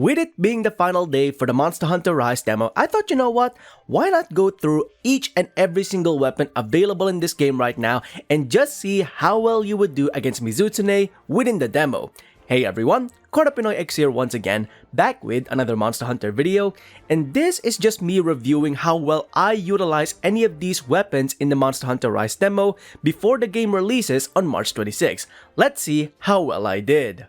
With it being the final day for the Monster Hunter Rise demo, I thought, you know what, why not go through each and every single weapon available in this game right now and just see how well you would do against Mizutsune within the demo. Hey everyone, Pinoy X here once again, back with another Monster Hunter video, and this is just me reviewing how well I utilize any of these weapons in the Monster Hunter Rise demo before the game releases on March 26. Let's see how well I did.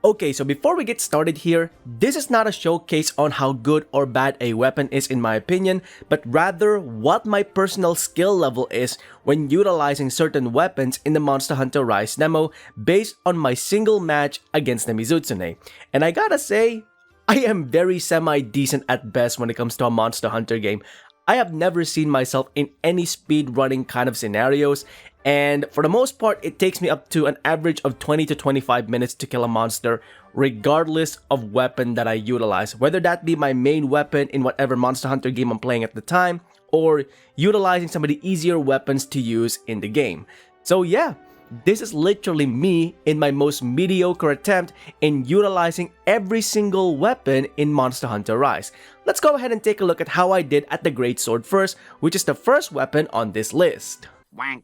Okay, so before we get started here, this is not a showcase on how good or bad a weapon is in my opinion, but rather what my personal skill level is when utilizing certain weapons in the Monster Hunter Rise demo based on my single match against the Mizutsune. And I gotta say, I am very semi-decent at best when it comes to a Monster Hunter game. I have never seen myself in any speedrunning kind of scenarios, and for the most part, it takes me up to an average of 20 to 25 minutes to kill a monster, regardless of weapon that I utilize, whether that be my main weapon in whatever Monster Hunter game I'm playing at the time, or utilizing some of the easier weapons to use in the game. So yeah, this is literally me in my most mediocre attempt in utilizing every single weapon in Monster Hunter Rise. Let's go ahead and take a look at how I did at the Great Sword first, which is the first weapon on this list. Wank.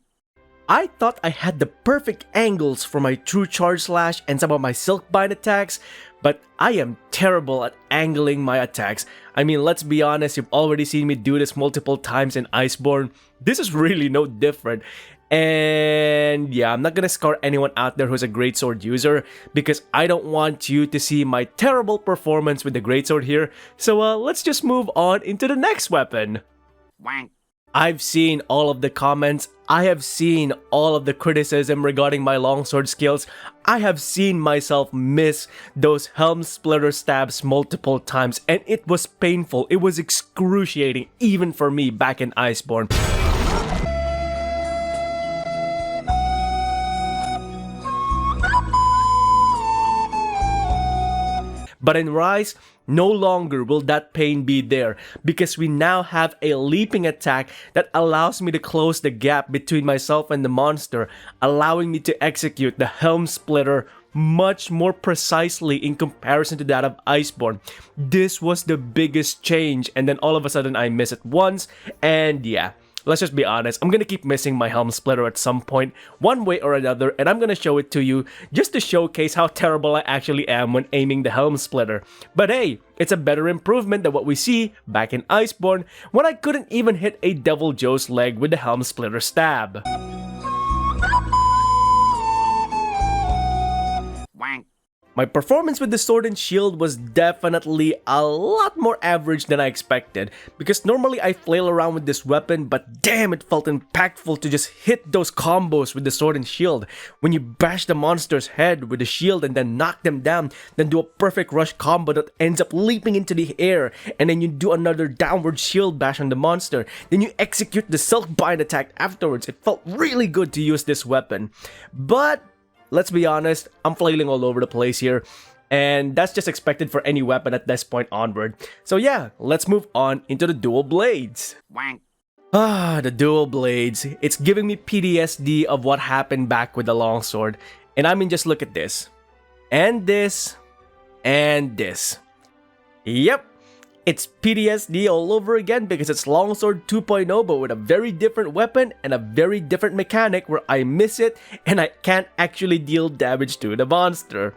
I thought I had the perfect angles for my True Charge Slash and some of my Silk Bind attacks, but I am terrible at angling my attacks. I mean, let's be honest, you've already seen me do this multiple times in Iceborne. This is really no different. And yeah, I'm not gonna scar anyone out there who's a Greatsword user because I don't want you to see my terrible performance with the Greatsword here. So let's just move on into the next weapon. Wank. I've seen all of the comments, I have seen all of the criticism regarding my longsword skills, I have seen myself miss those helm splitter stabs multiple times, and it was painful, it was excruciating even for me back in Iceborne. But in Rise, no longer will that pain be there because we now have a leaping attack that allows me to close the gap between myself and the monster, allowing me to execute the Helm Splitter much more precisely in comparison to that of Iceborne. This was the biggest change, and then all of a sudden I miss it once, and yeah. Let's just be honest, I'm gonna keep missing my Helm Splitter at some point, one way or another, and I'm gonna show it to you just to showcase how terrible I actually am when aiming the Helm Splitter. But hey, it's a better improvement than what we see back in Iceborne when I couldn't even hit a Devil Joe's leg with the Helm Splitter stab. Wank. My performance with the sword and shield was definitely a lot more average than I expected, because normally I flail around with this weapon, but damn, it felt impactful to just hit those combos with the sword and shield. When you bash the monster's head with the shield and then knock them down, then do a perfect rush combo that ends up leaping into the air, and then you do another downward shield bash on the monster, then you execute the Silk Bind attack afterwards. It felt really good to use this weapon. But let's be honest, I'm flailing all over the place here, and that's just expected for any weapon at this point onward. So yeah, let's move on into the dual blades. Wank. The dual blades. It's giving me PTSD of what happened back with the longsword. And I mean, just look at this. And this. And this. Yep. It's PTSD all over again because it's Longsword 2.0 but with a very different weapon and a very different mechanic where I miss it and I can't actually deal damage to the monster.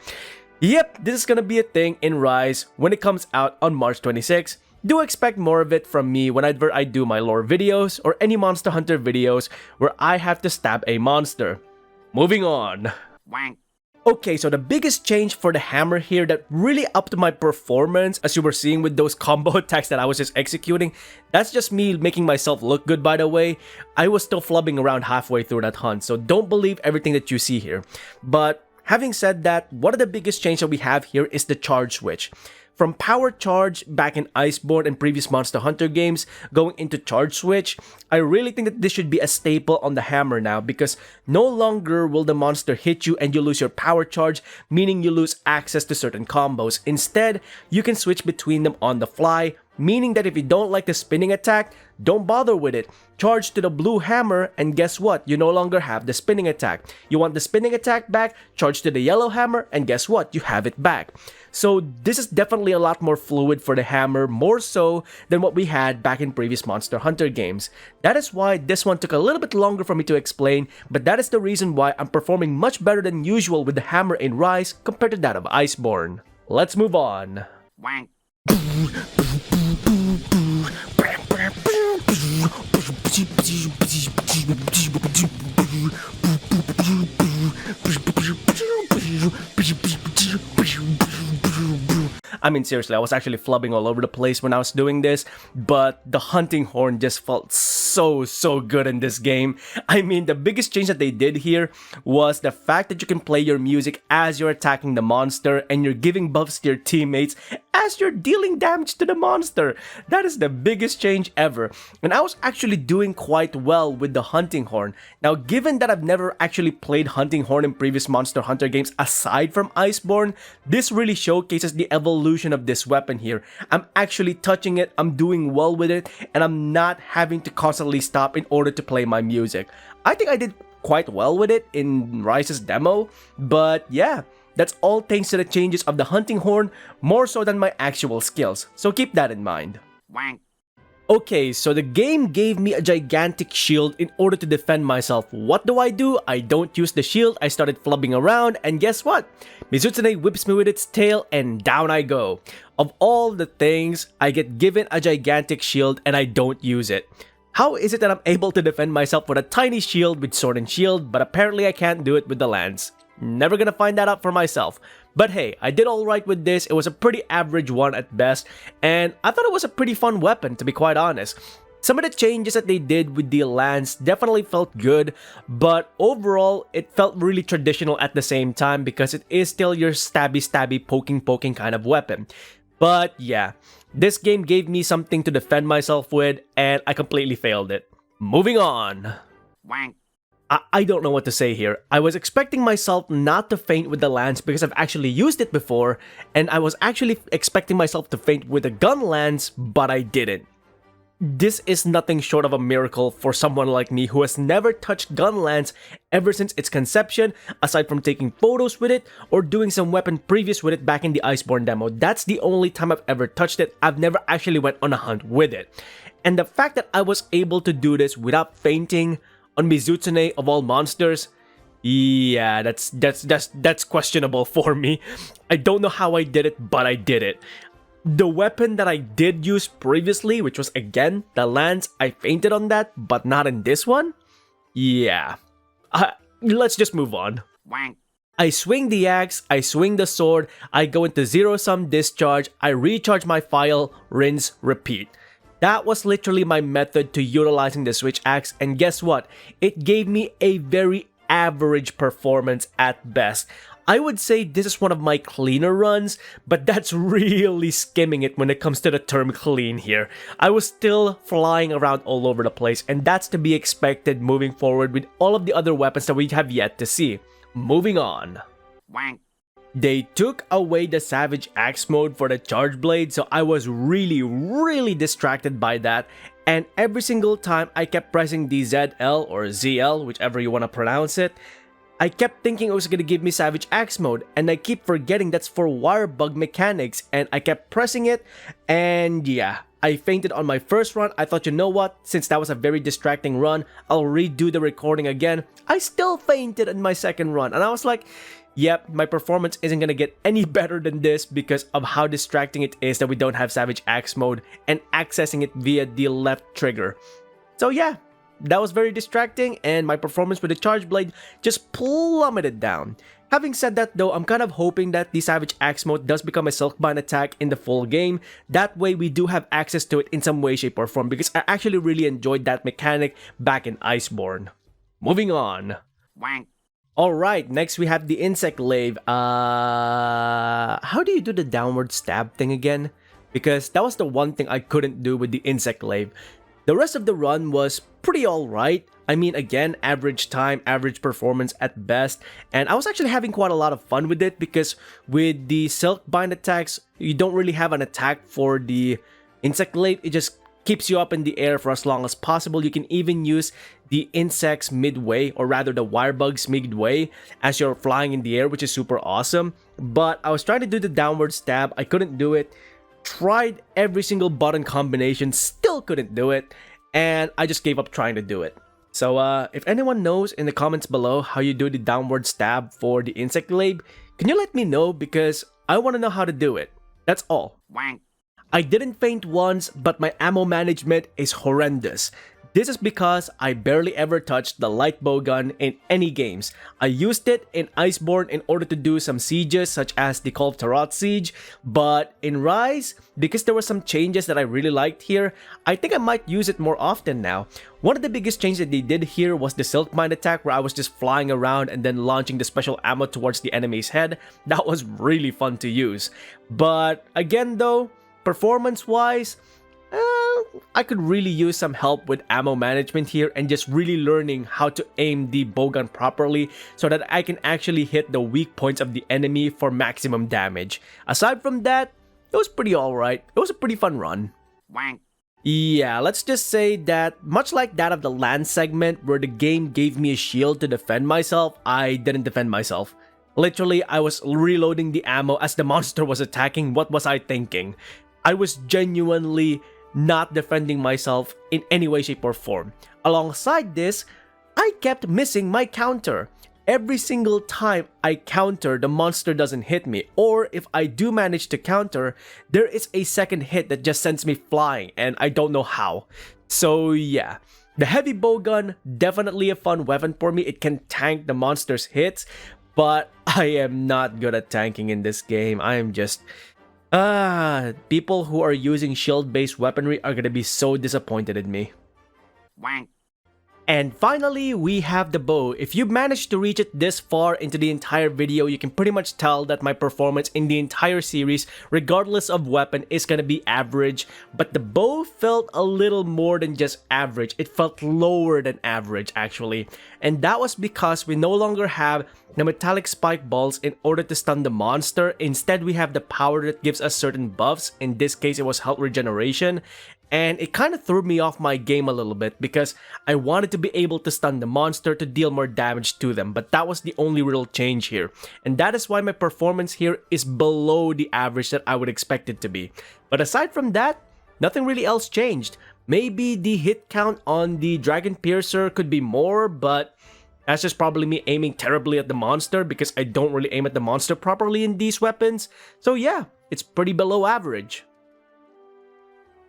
Yep, this is gonna be a thing in Rise when it comes out on March 26. Do expect more of it from me whenever I do my lore videos or any Monster Hunter videos where I have to stab a monster. Moving on. Wank. Okay, so the biggest change for the hammer here that really upped my performance, as you were seeing with those combo attacks that I was just executing, that's just me making myself look good, by the way. I was still flubbing around halfway through that hunt, so don't believe everything that you see here. But having said that, one of the biggest change that we have here is the charge switch. From power charge back in Iceborne and previous Monster Hunter games, going into charge switch, I really think that this should be a staple on the hammer now because no longer will the monster hit you and you lose your power charge, meaning you lose access to certain combos. Instead, you can switch between them on the fly, meaning that if you don't like the spinning attack, don't bother with it. Charge to the blue hammer, and guess what? You no longer have the spinning attack. You want the spinning attack back, charge to the yellow hammer, and guess what? You have it back. So this is definitely a lot more fluid for the hammer, more so than what we had back in previous Monster Hunter games. That is why this one took a little bit longer for me to explain, but that is the reason why I'm performing much better than usual with the hammer in Rise compared to that of Iceborne. Let's move on. Wank. I mean, seriously, I was actually flubbing all over the place when I was doing this, but the hunting horn just felt so good in this game. I mean, the biggest change that they did here was the fact that you can play your music as you're attacking the monster and you're giving buffs to your teammates as you're dealing damage to the monster. That is the biggest change ever, and I was actually doing quite well with the hunting horn. Now, given that I've never actually played hunting horn in previous Monster Hunter games aside from Iceborne, this really showcases the evolution of this weapon here. I'm actually touching it, I'm doing well with it, and I'm not having to constantly stop in order to play my music. I think I did quite well with it in Rise's demo, but yeah, that's all thanks to the changes of the hunting horn, more so than my actual skills, so keep that in mind. Wank. Okay, so the game gave me a gigantic shield in order to defend myself. What do? I don't use the shield, I started flubbing around, and guess what? Mizutsune whips me with its tail, and down I go. Of all the things, I get given a gigantic shield and I don't use it. How is it that I'm able to defend myself with a tiny shield with sword and shield, but apparently I can't do it with the lance? Never gonna find that out for myself. But hey, I did alright with this. It was a pretty average one at best, and I thought it was a pretty fun weapon, to be quite honest. Some of the changes that they did with the lance definitely felt good, but overall, it felt really traditional at the same time because it is still your stabby, poking kind of weapon. But yeah, this game gave me something to defend myself with, and I completely failed it. Moving on. Wank. I don't know what to say here. I was expecting myself not to faint with the lance because I've actually used it before, and I was actually expecting myself to faint with a Gunlance, but I didn't. This is nothing short of a miracle for someone like me who has never touched Gunlance ever since its conception, aside from taking photos with it or doing some weapon previews with it back in the Iceborne demo. That's the only time I've ever touched it. I've never actually went on a hunt with it. And the fact that I was able to do this without fainting on Mizutsune of all monsters, yeah, that's questionable for me. I don't know how I did it, but I did it. The weapon that I did use previously, which was again the lance, I fainted on that, but not in this one. Yeah, let's just move on. Wank. I swing the axe, I swing the sword, I go into zero-sum discharge, I recharge my file, rinse, repeat. That was literally my method to utilizing the switch axe, and guess what? It gave me a very average performance at best. I would say this is one of my cleaner runs, but that's really skimming it when it comes to the term clean here. I was still flying around all over the place, and that's to be expected moving forward with all of the other weapons that we have yet to see. Moving on. Wank. They took away the Savage Axe mode for the Charge Blade, so I was really distracted by that, and every single time I kept pressing the ZL or ZL, whichever you want to pronounce it, I kept thinking it was going to give me Savage Axe mode, and I keep forgetting that's for wire bug mechanics, and I kept pressing it, and yeah, I fainted on my first run. I thought, you know what, since that was a very distracting run, I'll redo the recording again. I still fainted in my second run, and I was like, yep, my performance isn't gonna get any better than this because of how distracting it is that we don't have Savage Axe mode and accessing it via the left trigger. So yeah, that was very distracting, and my performance with the Charge Blade just plummeted down. Having said that though, I'm kind of hoping that the Savage Axe mode does become a Silkbind attack in the full game. That way we do have access to it in some way, shape, or form, because I actually really enjoyed that mechanic back in Iceborne. Moving on. Wank. Alright, next we have the Insect Glaive. How do you do the downward stab thing again? Because that was the one thing I couldn't do with the Insect Glaive. The rest of the run was pretty alright. I mean, again, average time, average performance at best. And I was actually having quite a lot of fun with it because with the Silkbind attacks, you don't really have an attack for the Insect Glaive, it just keeps you up in the air for as long as possible. You can even use the insects midway, or rather the wire bugs midway, as you're flying in the air, which is super awesome. But I was trying to do the downward stab, I couldn't do it. Tried every single button combination, still couldn't do it, and I just gave up trying to do it. So if anyone knows in the comments below how you do the downward stab for the Insect Glaive, can you let me know, because I want to know how to do it. That's all. Wank. I didn't faint once, but my ammo management is horrendous. This is because I barely ever touched the light bow gun in any games. I used it in Iceborne in order to do some sieges such as the Call of Tarot siege, but in Rise, because there were some changes that I really liked here, I think I might use it more often now. One of the biggest changes that they did here was the Silk Mine attack, where I was just flying around and then launching the special ammo towards the enemy's head. That was really fun to use. But again though, performance-wise, I could really use some help with ammo management here and just really learning how to aim the bowgun properly so that I can actually hit the weak points of the enemy for maximum damage. Aside from that, it was pretty alright. It was a pretty fun run. Wank. Yeah, let's just say that much like that of the land segment where the game gave me a shield to defend myself, I didn't defend myself. Literally, I was reloading the ammo as the monster was attacking. What was I thinking? I was genuinely not defending myself in any way, shape, or form. Alongside this, I kept missing my counter. Every single time I counter, the monster doesn't hit me, or if I do manage to counter, there is a second hit that just sends me flying, and I don't know how. So yeah, the heavy bowgun, definitely a fun weapon for me. It can tank the monster's hits, but I am not good at tanking in this game. I am just... people who are using shield-based weaponry are gonna be so disappointed in me. Wank. And finally, we have the bow. If you managed to reach it this far into the entire video, you can pretty much tell that my performance in the entire series, regardless of weapon, is gonna be average. But the bow felt a little more than just average. It felt lower than average, actually. And that was because we no longer have the metallic spike balls in order to stun the monster. Instead, we have the power that gives us certain buffs. In this case, it was health regeneration. And it kind of threw me off my game a little bit because I wanted to be able to stun the monster to deal more damage to them, but that was the only real change here. And that is why my performance here is below the average that I would expect it to be. But aside from that, nothing really else changed. Maybe the hit count on the Dragon Piercer could be more, but that's just probably me aiming terribly at the monster because I don't really aim at the monster properly in these weapons. So yeah, it's pretty below average.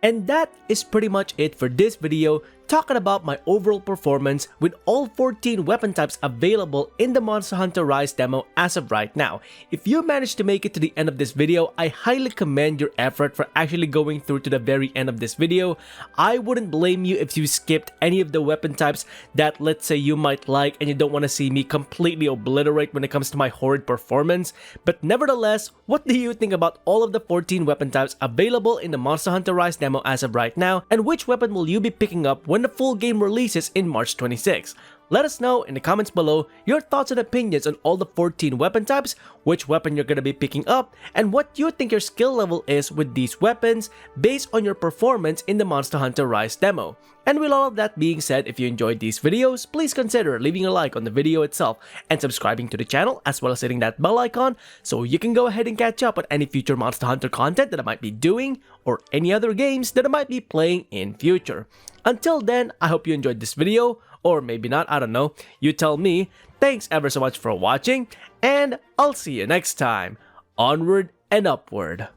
And that is pretty much it for this video, talking about my overall performance with all 14 weapon types available in the Monster Hunter Rise demo as of right now. If you managed to make it to the end of this video, I highly commend your effort for actually going through to the very end of this video. I wouldn't blame you if you skipped any of the weapon types that, let's say, you might like and you don't want to see me completely obliterate when it comes to my horrid performance. But nevertheless, what do you think about all of the 14 weapon types available in the Monster Hunter Rise demo as of right now, and which weapon will you be picking up when the full game releases in March 26? Let us know in the comments below your thoughts and opinions on all the 14 weapon types, which weapon you're going to be picking up, and what you think your skill level is with these weapons based on your performance in the Monster Hunter Rise demo. And with all of that being said, if you enjoyed these videos, please consider leaving a like on the video itself and subscribing to the channel, as well as hitting that bell icon so you can go ahead and catch up on any future Monster Hunter content that I might be doing or any other games that I might be playing in future. Until then, I hope you enjoyed this video, or maybe not, I don't know, you tell me. Thanks ever so much for watching, and I'll see you next time. Onward and upward.